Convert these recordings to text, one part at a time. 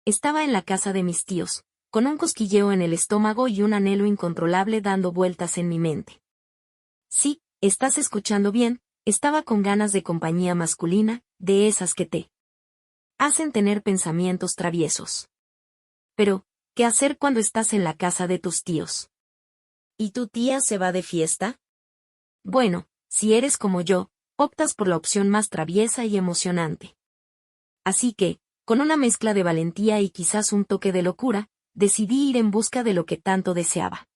Estaba en la casa de mis tíos, con un cosquilleo en el estómago y un anhelo incontrolable dando vueltas en mi mente. Sí, estás escuchando bien, estaba con ganas de compañía masculina, de esas que te hacen tener pensamientos traviesos. Pero, ¿qué hacer cuando estás en la casa de tus tíos? ¿Y tu tía se va de fiesta? Bueno, si eres como yo, optas por la opción más traviesa y emocionante. Así que, con una mezcla de valentía y quizás un toque de locura, decidí ir en busca de lo que tanto deseaba.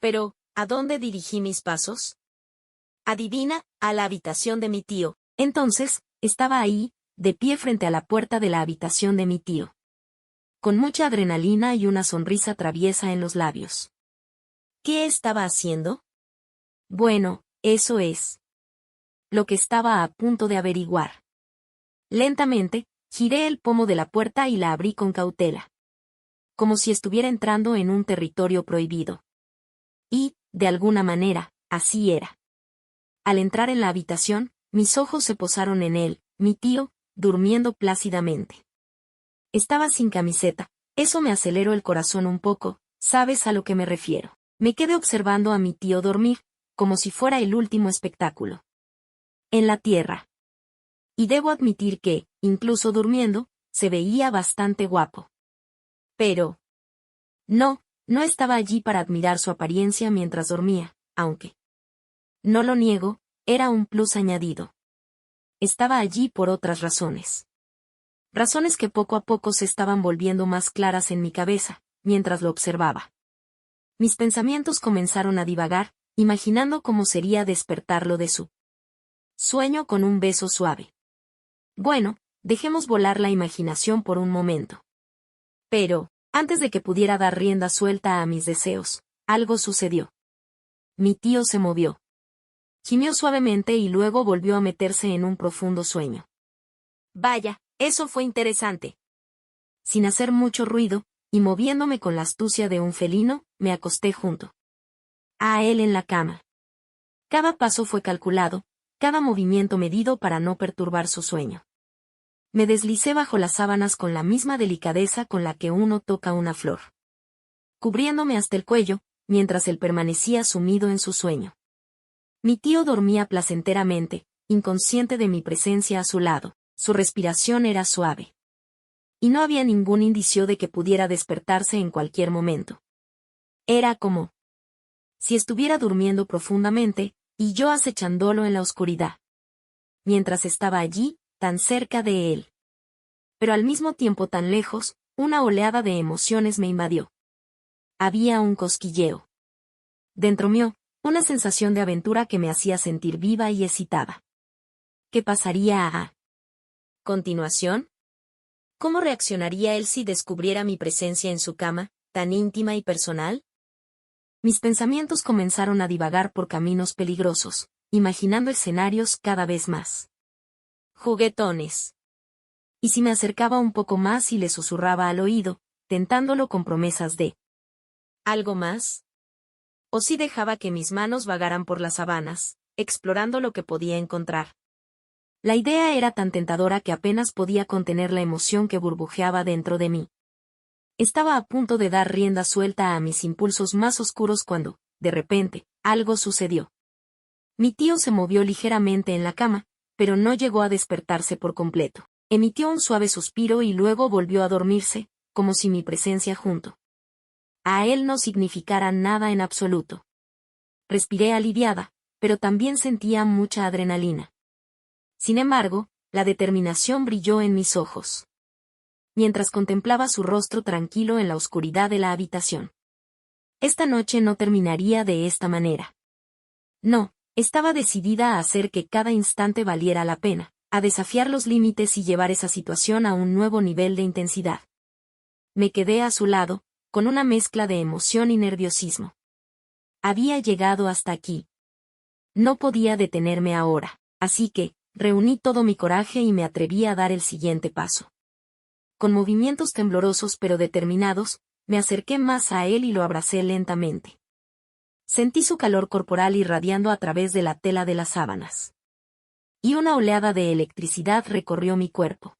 Pero, ¿a dónde dirigí mis pasos? Adivina, a la habitación de mi tío. Entonces, estaba ahí, de pie frente a la puerta de la habitación de mi tío. Con mucha adrenalina y una sonrisa traviesa en los labios. ¿Qué estaba haciendo? Bueno, eso es lo que estaba a punto de averiguar. Lentamente, giré el pomo de la puerta y la abrí con cautela. Como si estuviera entrando en un territorio prohibido. Y, de alguna manera, así era. Al entrar en la habitación, mis ojos se posaron en él, mi tío, durmiendo plácidamente. Estaba sin camiseta, eso me aceleró el corazón un poco, ¿sabes a lo que me refiero? Me quedé observando a mi tío dormir, como si fuera el último espectáculo. En la tierra. Y debo admitir que, incluso durmiendo, se veía bastante guapo. Pero no estaba allí para admirar su apariencia mientras dormía, aunque, no lo niego, era un plus añadido. Estaba allí por otras razones. Razones que poco a poco se estaban volviendo más claras en mi cabeza, mientras lo observaba. Mis pensamientos comenzaron a divagar, imaginando cómo sería despertarlo de su sueño con un beso suave. Bueno, dejemos volar la imaginación por un momento. Pero, antes de que pudiera dar rienda suelta a mis deseos, algo sucedió. Mi tío se movió. Gimió suavemente y luego volvió a meterse en un profundo sueño. Vaya, eso fue interesante. Sin hacer mucho ruido, y moviéndome con la astucia de un felino, me acosté junto a él en la cama. Cada paso fue calculado, cada movimiento medido para no perturbar su sueño. Me deslicé bajo las sábanas con la misma delicadeza con la que uno toca una flor. Cubriéndome hasta el cuello, mientras él permanecía sumido en su sueño. Mi tío dormía placenteramente, inconsciente de mi presencia a su lado, su respiración era suave. Y no había ningún indicio de que pudiera despertarse en cualquier momento. Era como si estuviera durmiendo profundamente, y yo acechándolo en la oscuridad. Mientras estaba allí, tan cerca de él. Pero al mismo tiempo tan lejos, una oleada de emociones me invadió. Había un cosquilleo. Dentro mío, una sensación de aventura que me hacía sentir viva y excitada. ¿Qué pasaría a continuación? ¿Cómo reaccionaría él si descubriera mi presencia en su cama, tan íntima y personal? Mis pensamientos comenzaron a divagar por caminos peligrosos, imaginando escenarios cada vez más juguetones. Y si me acercaba un poco más y le susurraba al oído, tentándolo con promesas de ¿algo más? O si dejaba que mis manos vagaran por las sabanas, explorando lo que podía encontrar. La idea era tan tentadora que apenas podía contener la emoción que burbujeaba dentro de mí. Estaba a punto de dar rienda suelta a mis impulsos más oscuros cuando, de repente, algo sucedió. Mi tío se movió ligeramente en la cama, pero no llegó a despertarse por completo. Emitió un suave suspiro y luego volvió a dormirse, como si mi presencia junto a él no significara nada en absoluto. Respiré aliviada, pero también sentía mucha adrenalina. Sin embargo, la determinación brilló en mis ojos. Mientras contemplaba su rostro tranquilo en la oscuridad de la habitación. Esta noche no terminaría de esta manera. No, estaba decidida a hacer que cada instante valiera la pena, a desafiar los límites y llevar esa situación a un nuevo nivel de intensidad. Me quedé a su lado, con una mezcla de emoción y nerviosismo. Había llegado hasta aquí. No podía detenerme ahora, así que, reuní todo mi coraje y me atreví a dar el siguiente paso. Con movimientos temblorosos pero determinados, me acerqué más a él y lo abracé lentamente. Sentí su calor corporal irradiando a través de la tela de las sábanas. Y una oleada de electricidad recorrió mi cuerpo.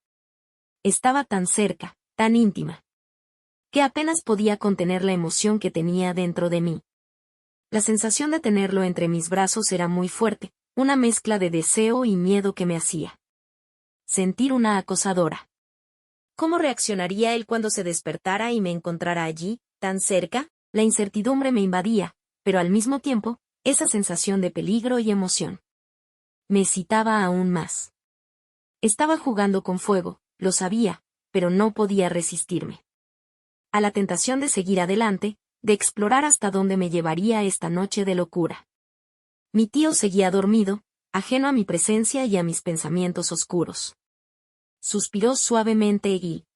Estaba tan cerca, tan íntima, que apenas podía contener la emoción que tenía dentro de mí. La sensación de tenerlo entre mis brazos era muy fuerte, una mezcla de deseo y miedo que me hacía sentir una acosadora. ¿Cómo reaccionaría él cuando se despertara y me encontrara allí, tan cerca? La incertidumbre me invadía, pero al mismo tiempo, esa sensación de peligro y emoción me excitaba aún más. Estaba jugando con fuego, lo sabía, pero no podía resistirme a la tentación de seguir adelante, de explorar hasta dónde me llevaría esta noche de locura. Mi tío seguía dormido, ajeno a mi presencia y a mis pensamientos oscuros. Suspiró suavemente y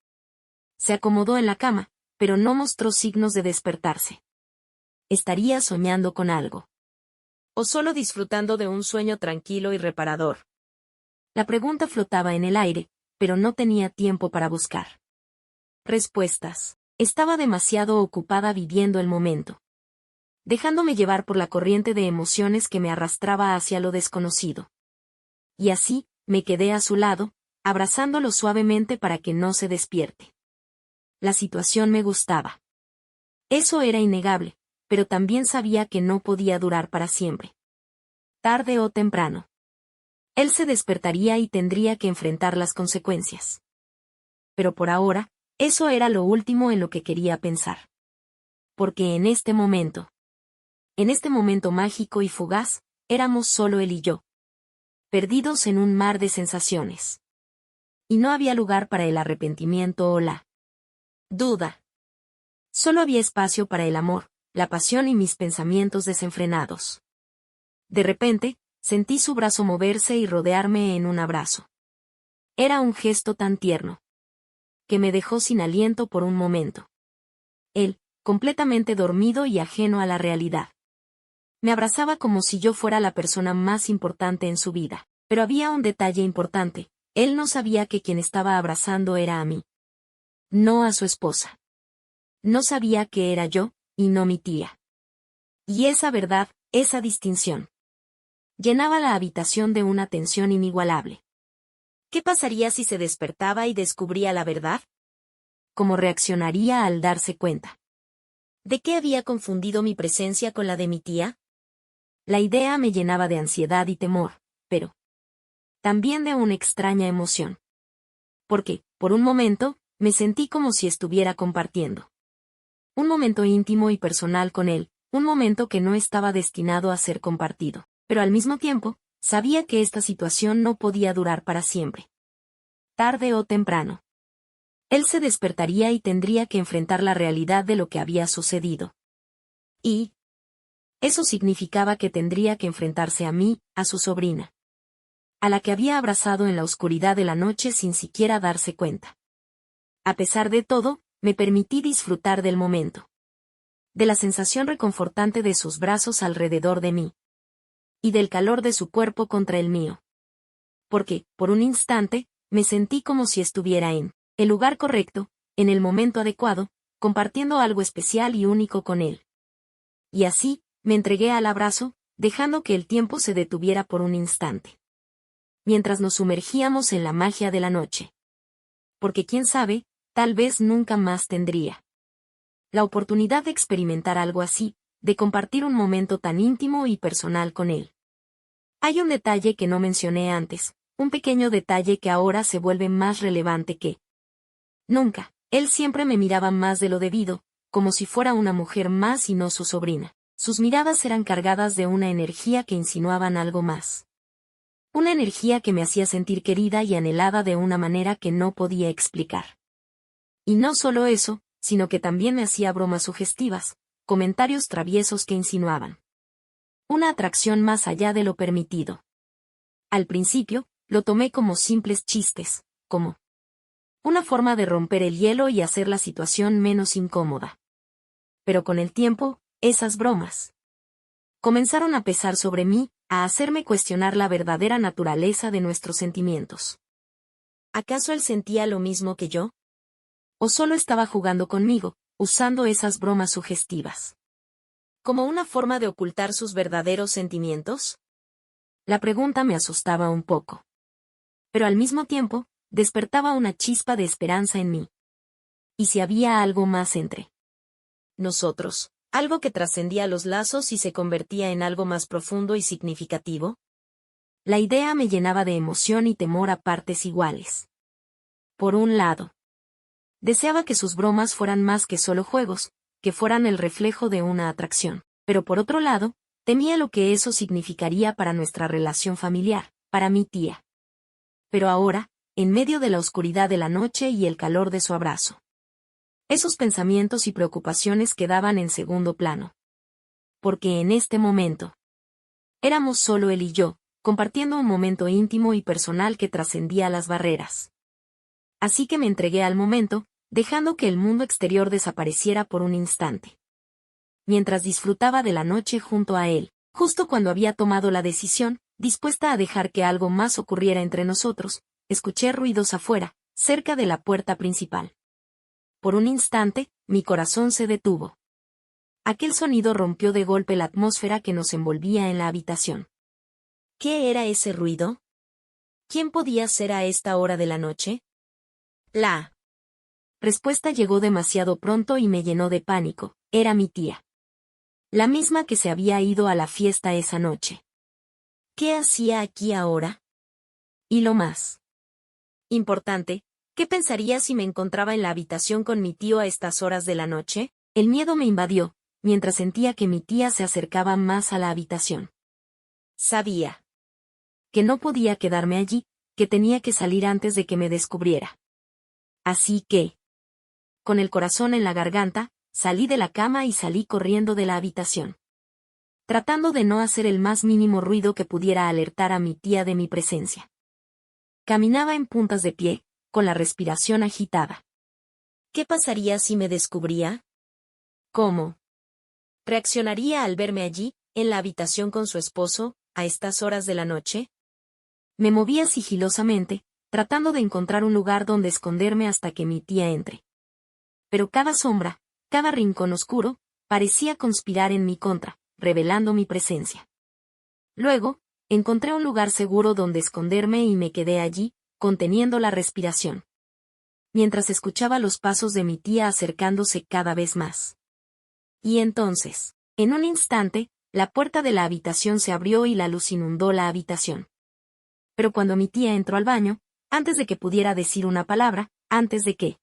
se acomodó en la cama, pero no mostró signos de despertarse. ¿Estaría soñando con algo? ¿O solo disfrutando de un sueño tranquilo y reparador? La pregunta flotaba en el aire, pero no tenía tiempo para buscar respuestas. Estaba demasiado ocupada viviendo el momento, dejándome llevar por la corriente de emociones que me arrastraba hacia lo desconocido. Y así, me quedé a su lado, abrazándolo suavemente para que no se despierte. La situación me gustaba. Eso era innegable, pero también sabía que no podía durar para siempre. Tarde o temprano, él se despertaría y tendría que enfrentar las consecuencias. Pero por ahora, eso era lo último en lo que quería pensar. Porque en este momento mágico y fugaz, éramos solo él y yo, perdidos en un mar de sensaciones. Y no había lugar para el arrepentimiento o la duda. Solo había espacio para el amor, la pasión y mis pensamientos desenfrenados. De repente, sentí su brazo moverse y rodearme en un abrazo. Era un gesto tan tierno que me dejó sin aliento por un momento. Él, completamente dormido y ajeno a la realidad, me abrazaba como si yo fuera la persona más importante en su vida. Pero había un detalle importante: él no sabía que quien estaba abrazando era a mí, no a su esposa. No sabía que era yo, y no mi tía. Y esa verdad, esa distinción, llenaba la habitación de una tensión inigualable. ¿Qué pasaría si se despertaba y descubría la verdad? ¿Cómo reaccionaría al darse cuenta de que había confundido mi presencia con la de mi tía? La idea me llenaba de ansiedad y temor, pero también de una extraña emoción. Porque, por un momento, me sentí como si estuviera compartiendo un momento íntimo y personal con él, un momento que no estaba destinado a ser compartido. Pero al mismo tiempo, sabía que esta situación no podía durar para siempre. Tarde o temprano, él se despertaría y tendría que enfrentar la realidad de lo que había sucedido. Y eso significaba que tendría que enfrentarse a mí, a su sobrina, a la que había abrazado en la oscuridad de la noche sin siquiera darse cuenta. A pesar de todo, me permití disfrutar del momento, de la sensación reconfortante de sus brazos alrededor de mí, y del calor de su cuerpo contra el mío. Porque, por un instante, me sentí como si estuviera en el lugar correcto, en el momento adecuado, compartiendo algo especial y único con él. Y así, me entregué al abrazo, dejando que el tiempo se detuviera por un instante, mientras nos sumergíamos en la magia de la noche. Porque quién sabe, tal vez nunca más tendría la oportunidad de experimentar algo así, de compartir un momento tan íntimo y personal con él. Hay un detalle que no mencioné antes, un pequeño detalle que ahora se vuelve más relevante que nunca. Él siempre me miraba más de lo debido, como si fuera una mujer más y no su sobrina. Sus miradas eran cargadas de una energía que insinuaban algo más. Una energía que me hacía sentir querida y anhelada de una manera que no podía explicar. Y no solo eso, sino que también me hacía bromas sugestivas, comentarios traviesos que insinuaban una atracción más allá de lo permitido. Al principio, lo tomé como simples chistes, como una forma de romper el hielo y hacer la situación menos incómoda. Pero con el tiempo, esas bromas comenzaron a pesar sobre mí, a hacerme cuestionar la verdadera naturaleza de nuestros sentimientos. ¿Acaso él sentía lo mismo que yo? ¿O solo estaba jugando conmigo, usando esas bromas sugestivas como una forma de ocultar sus verdaderos sentimientos? La pregunta me asustaba un poco. Pero al mismo tiempo, despertaba una chispa de esperanza en mí. ¿Y si había algo más entre nosotros? ¿Algo que trascendía los lazos y se convertía en algo más profundo y significativo? La idea me llenaba de emoción y temor a partes iguales. Por un lado, deseaba que sus bromas fueran más que solo juegos, que fueran el reflejo de una atracción. Pero por otro lado, temía lo que eso significaría para nuestra relación familiar, para mi tía. Pero ahora, en medio de la oscuridad de la noche y el calor de su abrazo, esos pensamientos y preocupaciones quedaban en segundo plano. Porque en este momento, éramos solo él y yo, compartiendo un momento íntimo y personal que trascendía las barreras. Así que me entregué al momento, dejando que el mundo exterior desapareciera por un instante. Mientras disfrutaba de la noche junto a él, justo cuando había tomado la decisión, dispuesta a dejar que algo más ocurriera entre nosotros, escuché ruidos afuera, cerca de la puerta principal. Por un instante, mi corazón se detuvo. Aquel sonido rompió de golpe la atmósfera que nos envolvía en la habitación. ¿Qué era ese ruido? ¿Quién podía ser a esta hora de la noche? La respuesta llegó demasiado pronto y me llenó de pánico. Era mi tía. La misma que se había ido a la fiesta esa noche. ¿Qué hacía aquí ahora? Y lo más importante, ¿qué pensaría si me encontraba en la habitación con mi tío a estas horas de la noche? El miedo me invadió, mientras sentía que mi tía se acercaba más a la habitación. Sabía que no podía quedarme allí, que tenía que salir antes de que me descubriera. Así que, con el corazón en la garganta, salí de la cama y salí corriendo de la habitación, tratando de no hacer el más mínimo ruido que pudiera alertar a mi tía de mi presencia. Caminaba en puntas de pie, con la respiración agitada. ¿Qué pasaría si me descubría? ¿Cómo reaccionaría al verme allí, en la habitación con su esposo, a estas horas de la noche? Me movía sigilosamente, tratando de encontrar un lugar donde esconderme hasta que mi tía entre. Pero cada sombra, cada rincón oscuro, parecía conspirar en mi contra, revelando mi presencia. Luego, encontré un lugar seguro donde esconderme y me quedé allí, conteniendo la respiración, mientras escuchaba los pasos de mi tía acercándose cada vez más. Y entonces, en un instante, la puerta de la habitación se abrió y la luz inundó la habitación. Pero cuando mi tía entró al baño, antes de que pudiera decir una palabra, antes de que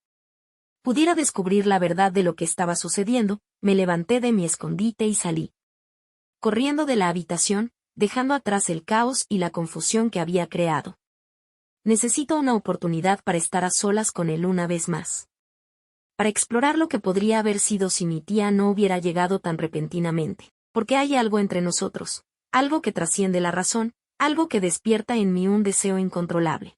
pudiera descubrir la verdad de lo que estaba sucediendo, me levanté de mi escondite y salí corriendo de la habitación, dejando atrás el caos y la confusión que había creado. Necesito una oportunidad para estar a solas con él una vez más. Para explorar lo que podría haber sido si mi tía no hubiera llegado tan repentinamente. Porque hay algo entre nosotros, algo que trasciende la razón, algo que despierta en mí un deseo incontrolable.